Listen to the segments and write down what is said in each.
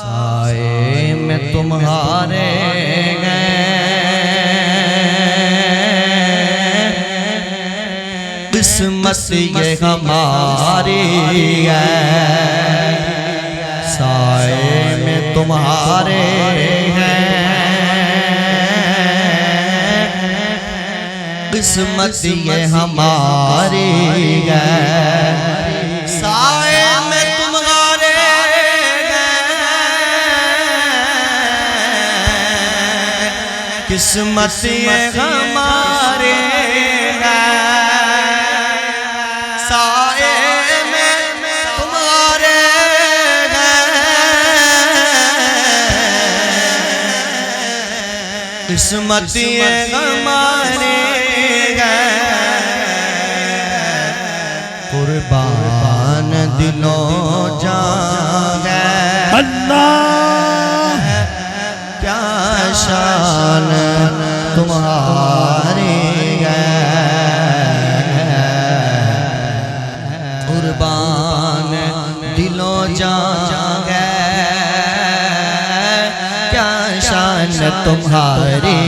साए में तुम्हारे किस्मत ये हमारी है, साए में तुम्हारे हैं किस्मत ये हमारी है, साए में तुम्हारे किस्मत ये हमारे किस्मत ये हमारे कुर्बान दिलों जान अल्लाह क्या शान तुम्हारी कुर्बान दिलों जान क्या शान तुम्हारी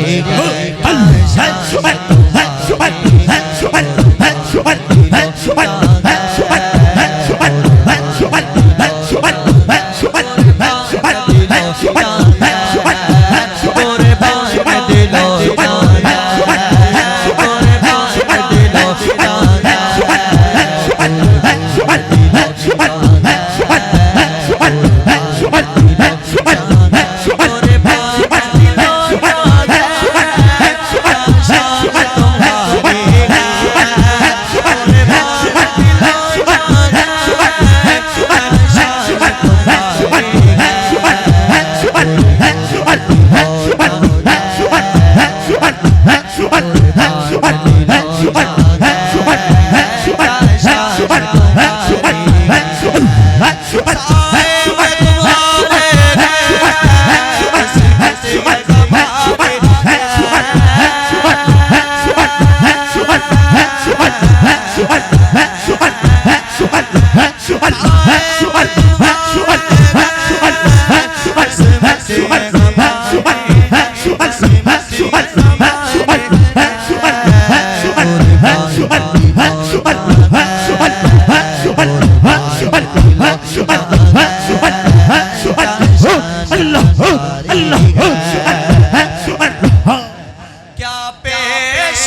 क्या पेश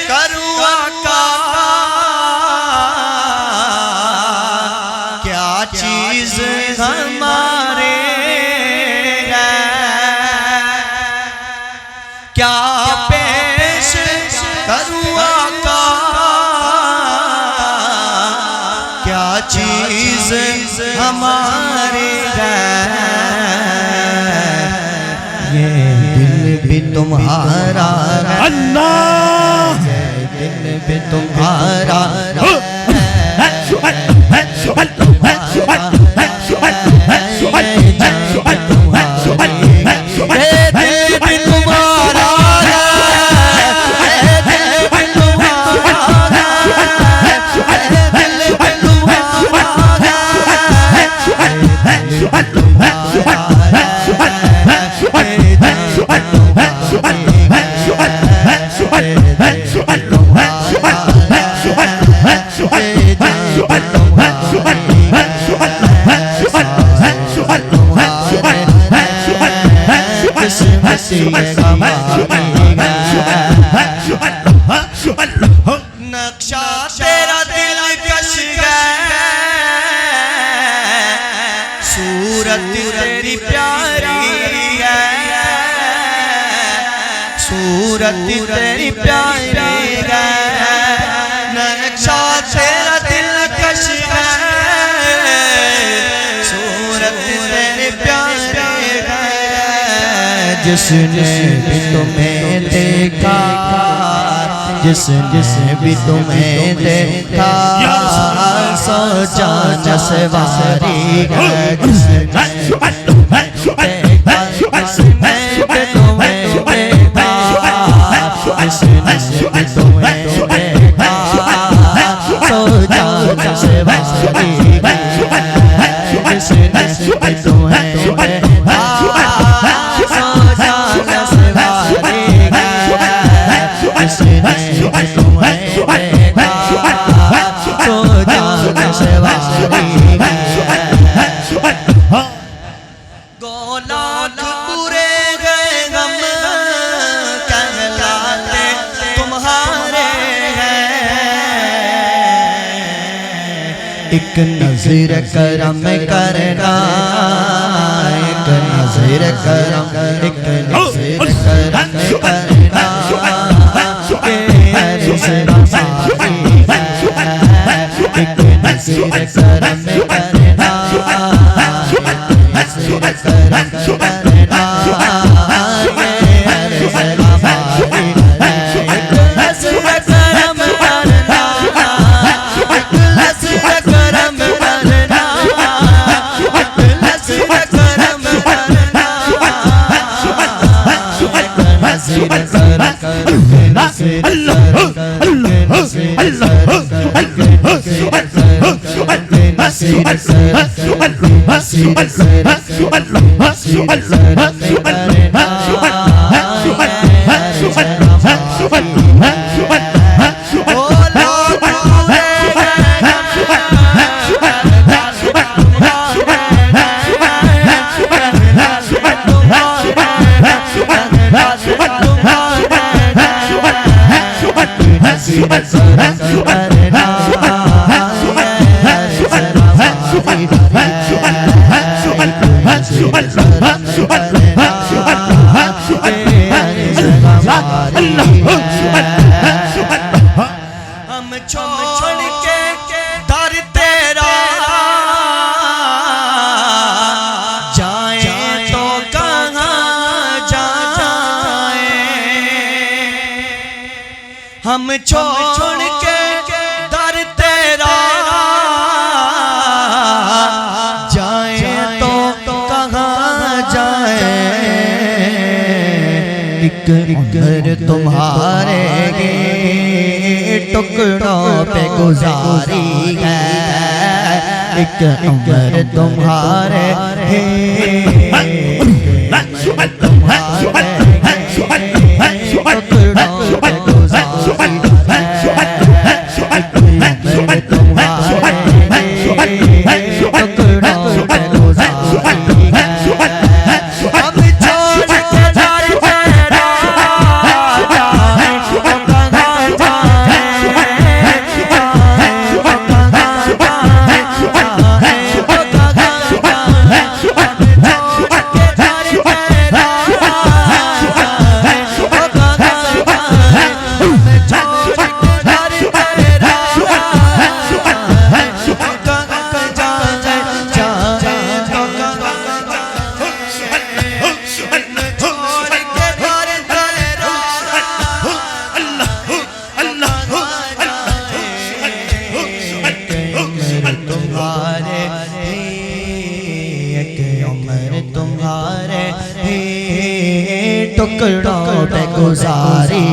करूं आका क्या चीज हमारे क्या पेश करूं आका क्या चीज हमारे ये दिल भी तुम्हारा अल्लाह ये दिल भी तुम्हारा नक्शा तेरा दिल कश गया सूरत तेरी प्यारी है सूरत तेरी प्यारी है नक्शा तेरा दिल कश गया सूरत तेरी प्यारी है जिसने भी तुम्हें देखा जिसने भी तुम्हें देखा सोचा नसवारी जिसने सोचा नसवारी एक नज़र करम करना, एक नज़र करम, एक नज़र करम करना, के अर्श रफ़ाई है। एक नज़र करम करना, एक नज़र करम करना, के अर्श रफ़ाई है। एक नज़र करम करना, एक नज़र करम करना, एक नज़र करम करना, एक नज़र करम हम छोड़ के दर तेरा जाए तो कहाँ जाए। हम छोड़ के दर तेरा जाए तो कहाँ जाए। एक उम्र तुम्हारे टुकड़ों पे गुजारी है, एक उम्र तुम्हारे टुकड़ों पे गुजारी है, एक उम्र तुम्हारे टुकड़ों पे गुजारी है। हम छोड़ के दर तेरा जाए तो कहाँ जाए, तुम्हारे टुकड़ों पे गुजारी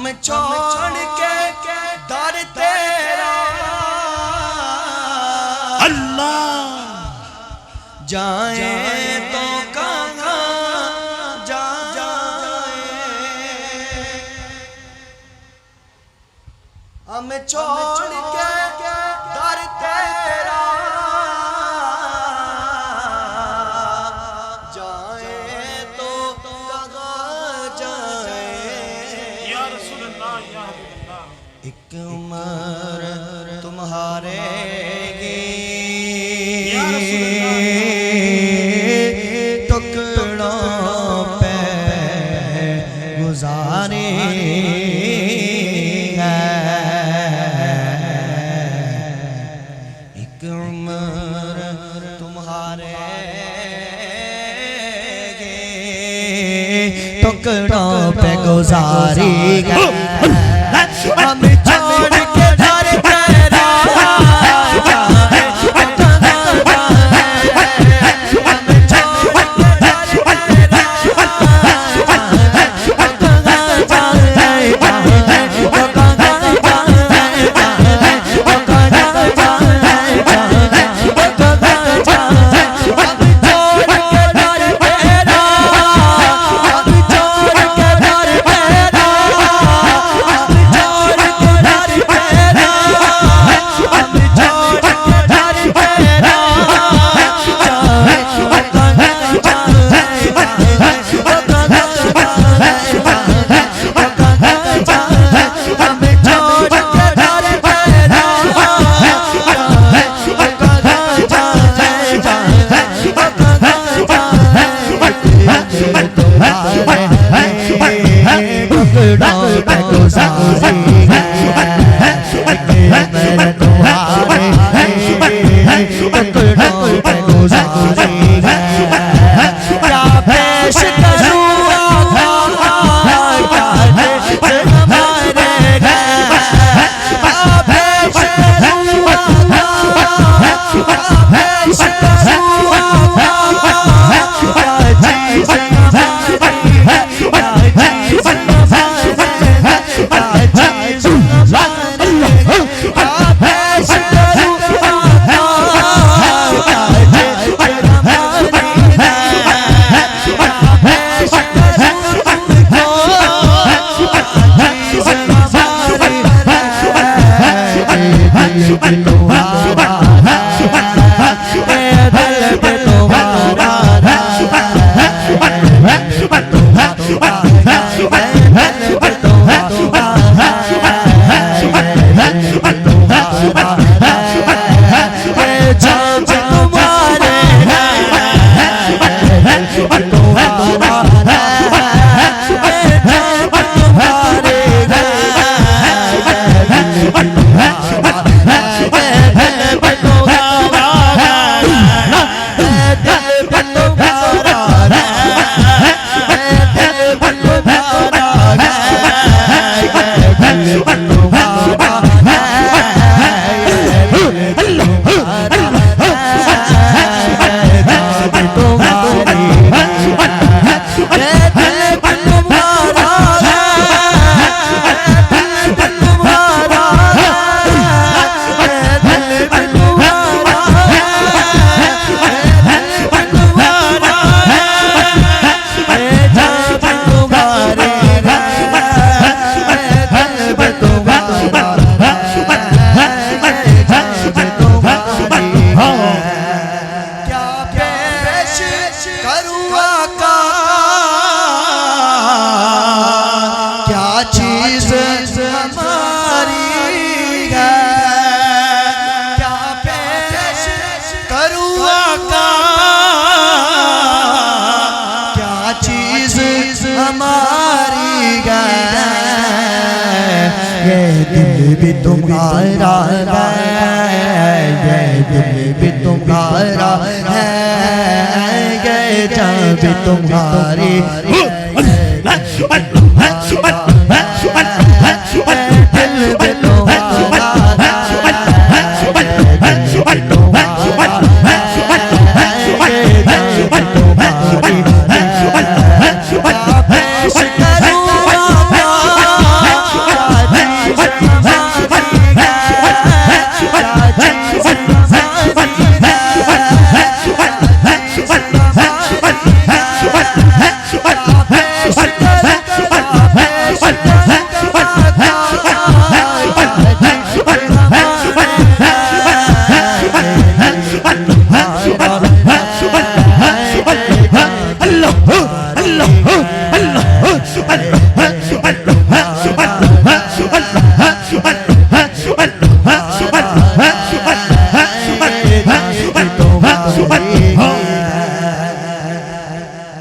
छोड़ के दर तेरा अल्लाह जाए तो कहाँ जाए, हम छोड़ के दर तेरा जाए तो कहाँ जाए। या रसूल अल्लाह या हबीब अल्लाह। एक उम्र तुम्हारे या रसूल अल्लाह टुकड़ों पे गुजारे एक उम्र तुम्हारे टुकड़ों पे गुजारी हम छोड़ के दर तेरा जाए, हम छोड़ के दर तेरा भी तुम्हारा है, ये दिल भी तुम्हारा है, ये जान भी तुम्हारी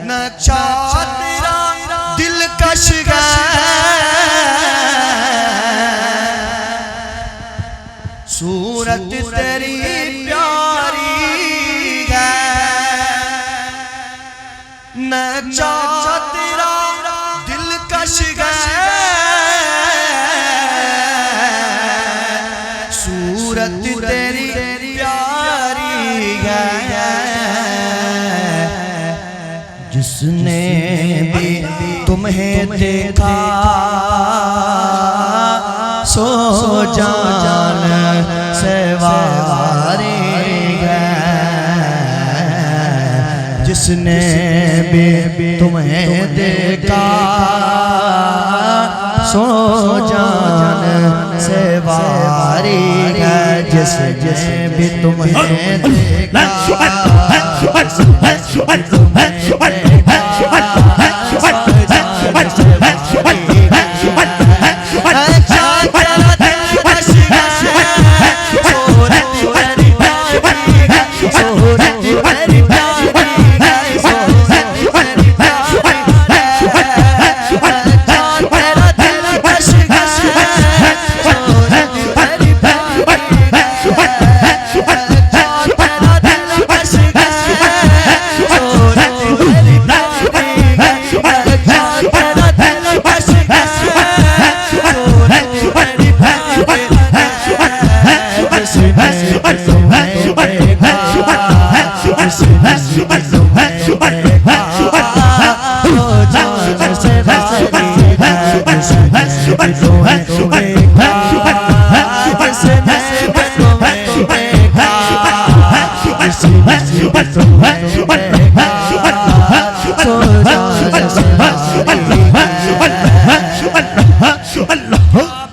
नक्शा तेरा दिलकश सूरत तेरी प्यारी है नक्शा तेरा दिलकश सूरत तेरी प्यारी है जिसने भी तुम्हें देखा सो जान से वारी है जिसने भी तुम्हें देखा सो जान से वारी है जिसने भी तुम्हें देखा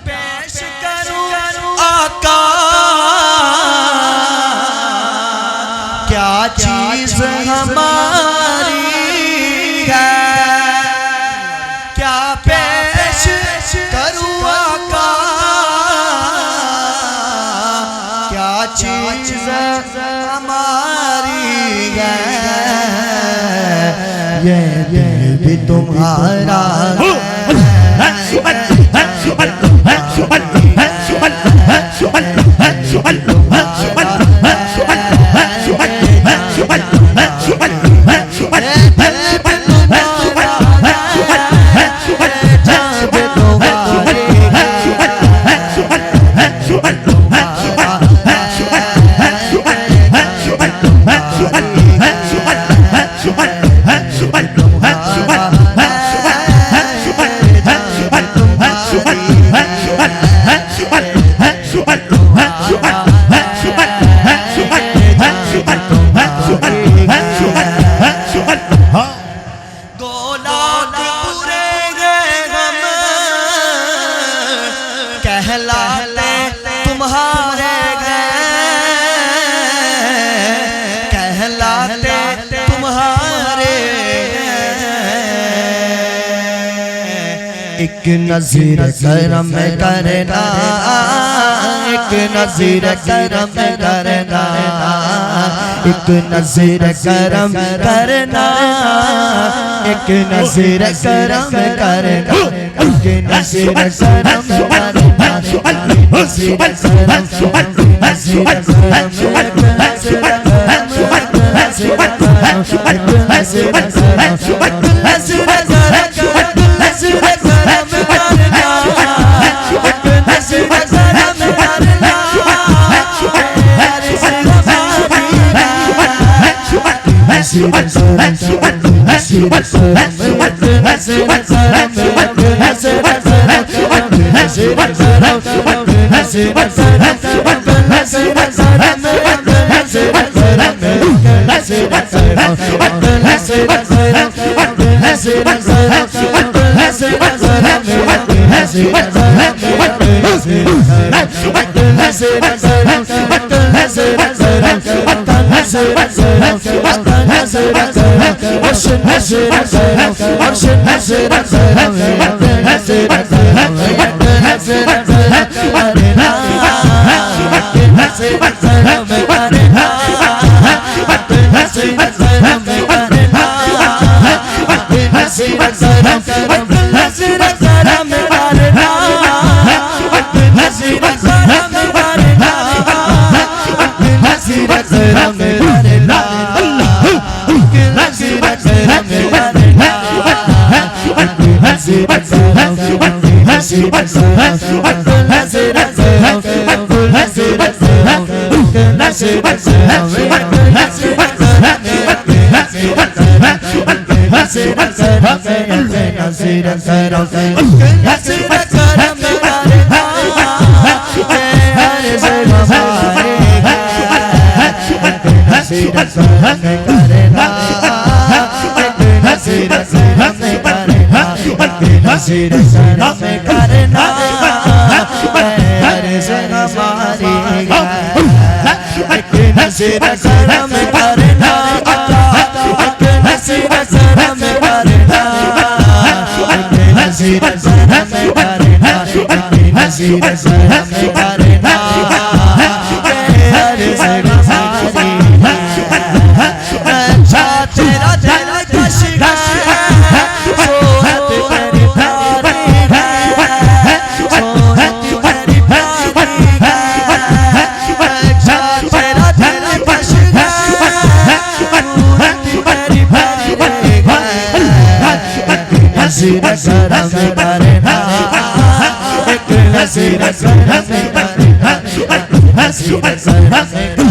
पेश करूं आका क्या चीज हमारी है क्या पेश करूं आका क्या चीज हमारी है ये दिल भी तुम्हारा एक नज़ीर करम करना एक नज़ीर करम करना एक नज़ीर करम करना एक नज़ीर करम करना एक नज़ीर करम करना नज़ीर करम नज़ीर करम Hasi